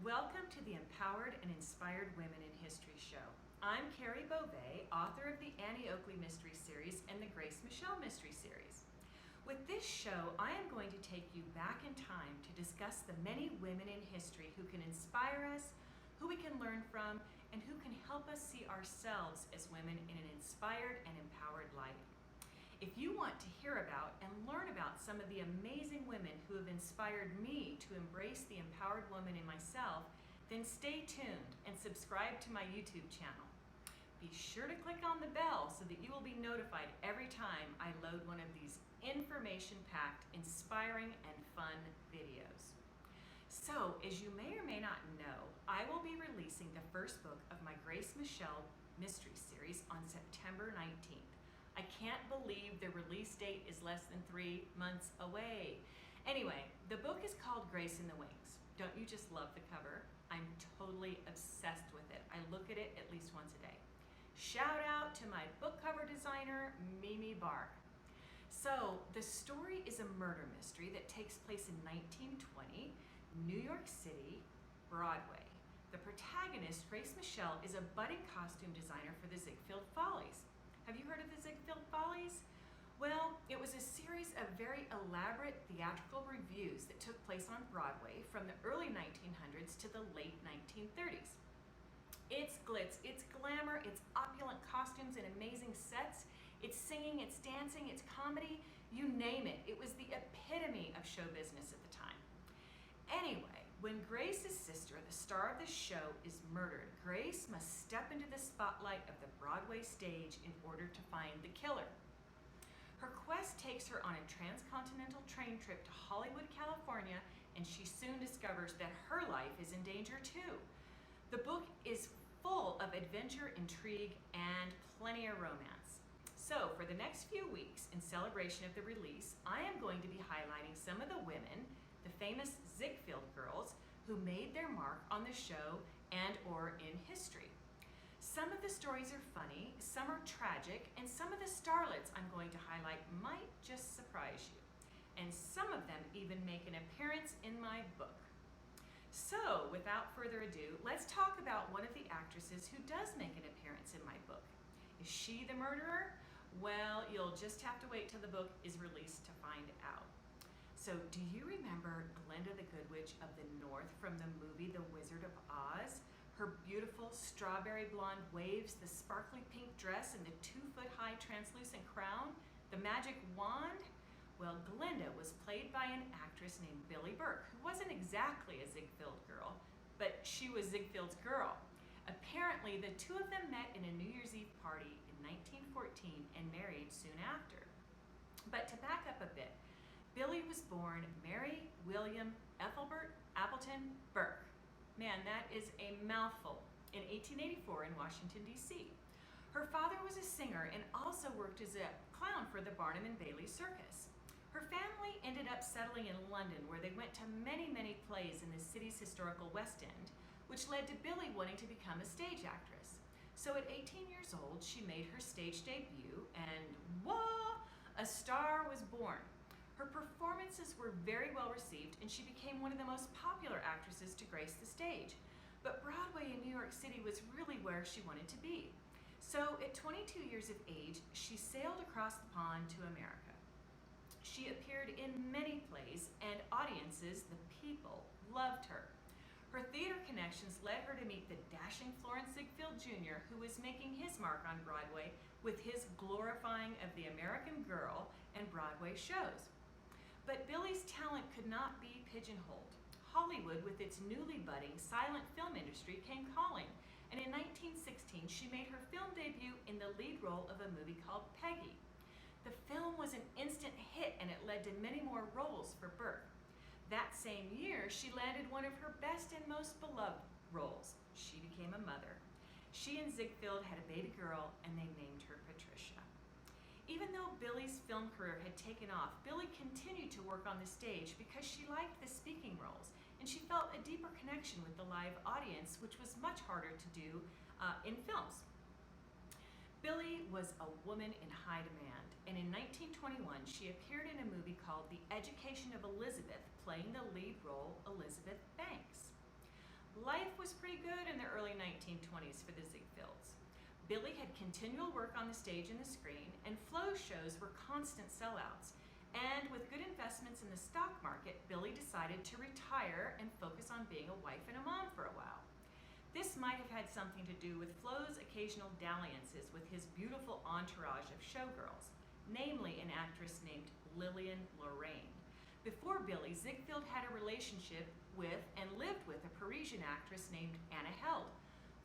Welcome to the Empowered and Inspired Women in History show. I'm Carrie Beauvais, author of the Annie Oakley Mystery Series and the Grace Michelle Mystery Series. With this show, I am going to take you back in time to discuss the many women in history who can inspire us, who we can learn from, and who can help us see ourselves as women in an inspired and empowered light. If you want to hear about and learn about some of the amazing women who have inspired me to embrace the empowered woman in myself, then stay tuned and subscribe to my YouTube channel. Be sure to click on the bell so that you will be notified every time I load one of these information-packed, inspiring, and fun videos. So, as you may or may not know, I will be releasing the first book of my Grace Michelle Mystery Series on September 19th. I can't believe the release date is less than 3 months away. Anyway, the book is called Grace in the Wings. Don't you just love the cover? I'm totally obsessed with it. I look at it at least once a day. Shout out to my book cover designer, Mimi Barr. So, the story is a murder mystery that takes place in 1920, New York City, Broadway. The protagonist, Grace Michelle, is a budding costume designer for the Ziegfeld Follies. Have you heard of the Ziegfeld Follies? Well, it was a series of very elaborate theatrical revues that took place on Broadway from the early 1900s to the late 1930s. It's glitz, it's glamour, it's opulent costumes and amazing sets, it's singing, it's dancing, it's comedy, you name it. It was the epitome of show business at the time. Anyway, when Grace's sister, the star of the show, is murdered, Grace must step into the spotlight of the Broadway stage in order to find the killer. Her quest takes her on a transcontinental train trip to Hollywood, California, and she soon discovers that her life is in danger too. The book is full of adventure, intrigue, and plenty of romance. So, for the next few weeks, in celebration of the release, I am going to be highlighting some of the women, the famous Ziegfeld girls, who made their mark on the show and or in history. Some of the stories are funny, some are tragic, and some of the starlets I'm going to highlight might just surprise you. And some of them even make an appearance in my book. So, without further ado, let's talk about one of the actresses who does make an appearance in my book. Is she the murderer? Well, you'll just have to wait till the book is released to find out. So, do you remember Glinda the Good Witch of the North from the movie The Wizard of Oz? Her beautiful strawberry blonde waves, the sparkly pink dress, and the 2-foot-high translucent crown, the magic wand? Well, Glinda was played by an actress named Billie Burke, who wasn't exactly a Ziegfeld girl, but she was Ziegfeld's girl. Apparently, the two of them met in a New Year's Eve party in 1914 and married soon after. But to back up a bit, Billie was born Mary William Ethelbert Appleton Burke. Man, that is a mouthful. In 1884 in Washington, D.C. Her father was a singer and also worked as a clown for the Barnum and Bailey Circus. Her family ended up settling in London, where they went to many, many plays in the city's historical West End, which led to Billie wanting to become a stage actress. So at 18 years old, she made her stage debut, and whoa, a star was born. Her performances were very well received, and she became one of the most popular actresses to grace the stage. But Broadway in New York City was really where she wanted to be. So at 22 years of age, she sailed across the pond to America. She appeared in many plays, and audiences, the people, loved her. Her theater connections led her to meet the dashing Florenz Ziegfeld Jr., who was making his mark on Broadway with his glorifying of the American girl and Broadway shows. But Billie's talent could not be pigeonholed. Hollywood, with its newly budding silent film industry, came calling, and in 1916 she made her film debut in the lead role of a movie called Peggy. The film was an instant hit, and it led to many more roles for Burke. That same year, she landed one of her best and most beloved roles. She became a mother. She and Ziegfeld had a baby girl, and they named her Patricia. Even though Billie's film career had taken off, Billie continued to work on the stage because she liked the speaking roles, and she felt a deeper connection with the live audience, which was much harder to do in films. Billie was a woman in high demand, and in 1921 she appeared in a movie called The Education of Elizabeth, playing the lead role Elizabeth Banks. Life was pretty good in the early 1920s for the Ziegfelds. Billie had continual work on the stage and the screen, and Flo's shows were constant sellouts. And with good investments in the stock market, Billie decided to retire and focus on being a wife and a mom for a while. This might have had something to do with Flo's occasional dalliances with his beautiful entourage of showgirls, namely an actress named Lillian Lorraine. Before Billie, Ziegfeld had a relationship with and lived with a Parisian actress named Anna Held.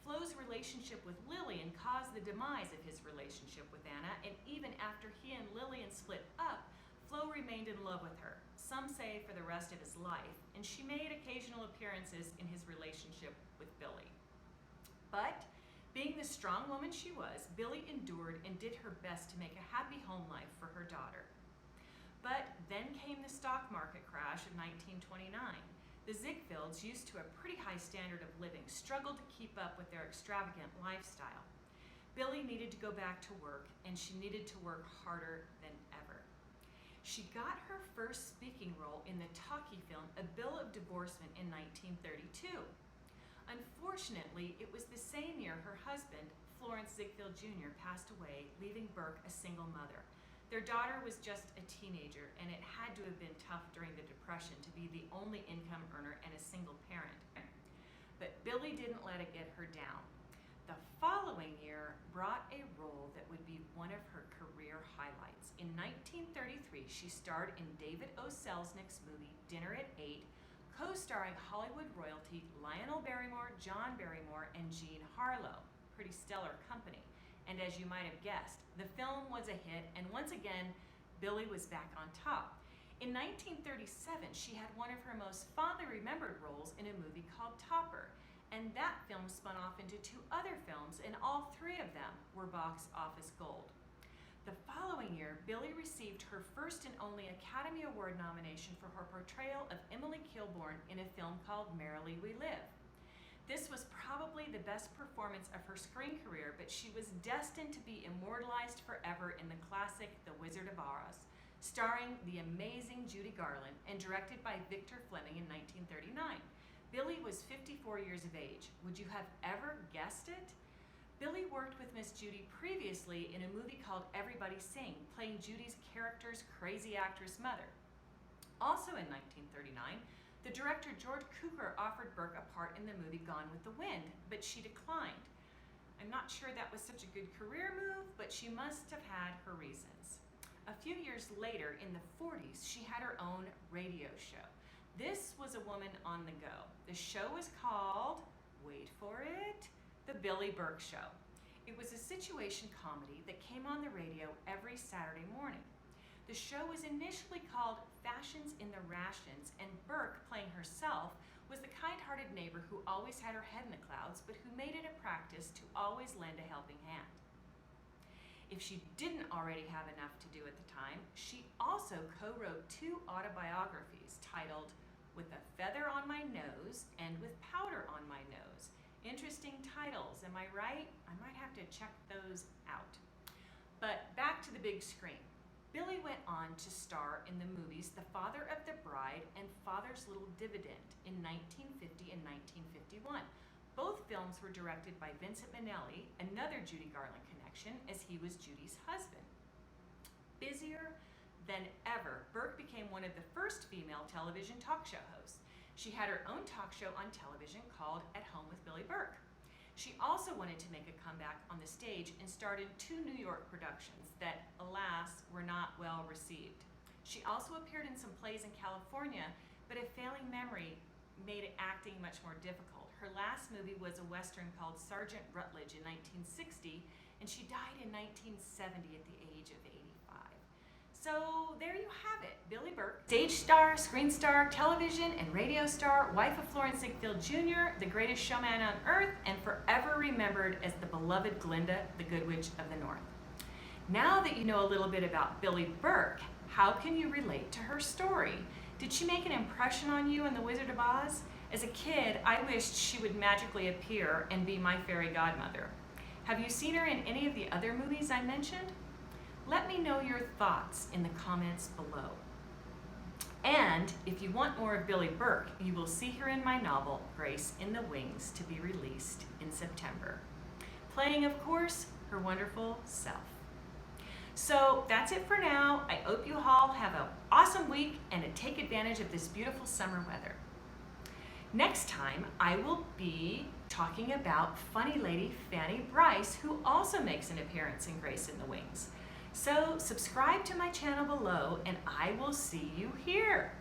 Flo's relationship with Lillian caused the demise of his relationship with Anna, and even after he and Lillian split up, Flo remained in love with her, some say for the rest of his life, and she made occasional appearances in his relationship with Billie. But, being the strong woman she was, Billie endured and did her best to make a happy home life for her daughter. But then came the stock market crash of 1929. The Ziegfelds, used to a pretty high standard of living, struggled to keep up with their extravagant lifestyle. Billie needed to go back to work, and she needed to work harder than ever. She got her first speaking role in the talkie film A Bill of Divorcement in 1932. Unfortunately, it was the same year her husband, Florenz Ziegfeld Jr., passed away, leaving Burke a single mother. Their daughter was just a teenager, and it had to have been tough during the Depression to be the only income earner and a single parent. But Billie didn't let it get her down. The following year brought a role that would be one of her career highlights. In 1933, she starred in David O. Selznick's movie Dinner at 8, co-starring Hollywood royalty Lionel Barrymore, John Barrymore, and Jean Harlow. Pretty stellar company. And as you might have guessed, the film was a hit, and once again, Billie was back on top. In 1937, she had one of her most fondly remembered roles in a movie called Topper, and that film spun off into 2 other films, and all 3 of them were box office gold. The following year, Billie received her first and only Academy Award nomination for her portrayal of Emily Kilbourne in a film called Merrily We Live. This was probably the best performance of her screen career, but she was destined to be immortalized forever in the classic The Wizard of Oz, starring the amazing Judy Garland and directed by Victor Fleming in 1939. Billie was 54 years of age. Would you have ever guessed it? Billie worked with Miss Judy previously in a movie called Everybody Sing, playing Judy's character's crazy actress mother. Also in 1939, the director George Cukor offered Burke a part in the movie Gone with the Wind, but she declined. I'm not sure that was such a good career move, but she must have had her reasons. A few years later, in the 40s, she had her own radio show. This was a woman on the go. The show was called, wait for it, The Billie Burke Show. It was a situation comedy that came on the radio every Saturday morning. The show was initially called Fashions in the Rations, and Burke, playing herself, was the kind-hearted neighbor who always had her head in the clouds, but who made it a practice to always lend a helping hand. If she didn't already have enough to do at the time, she also co-wrote 2 autobiographies titled With a Feather on My Nose and With Powder on My Nose. Interesting titles, am I right? I might have to check those out. But back to the big screen. Billie went on to star in the movies The Father of the Bride and Father's Little Dividend in 1950 and 1951. Both films were directed by Vincent Minnelli, another Judy Garland connection, as he was Judy's husband. Busier than ever, Burke became one of the first female television talk show hosts. She had her own talk show on television called At Home with Billie Burke. She also wanted to make a comeback on the stage and starred in 2 New York productions that, alas, were not well received. She also appeared in some plays in California, but a failing memory made acting much more difficult. Her last movie was a Western called Sergeant Rutledge in 1960, and she died in 1970 at the age of 85. So there you have it, Billie Burke, stage star, screen star, television and radio star, wife of Florenz Ziegfeld Jr., the greatest showman on earth, and forever remembered as the beloved Glinda the Good Witch of the North. Now that you know a little bit about Billie Burke, how can you relate to her story? Did she make an impression on you in The Wizard of Oz? As a kid, I wished she would magically appear and be my fairy godmother. Have you seen her in any of the other movies I mentioned? Let me know your thoughts in the comments below. And if you want more of Billie Burke, you will see her in my novel, Grace in the Wings, to be released in September. Playing, of course, her wonderful self. So that's it for now. I hope you all have an awesome week and take advantage of this beautiful summer weather. Next time, I will be talking about funny lady Fanny Brice, who also makes an appearance in Grace in the Wings. So subscribe to my channel below and I will see you here.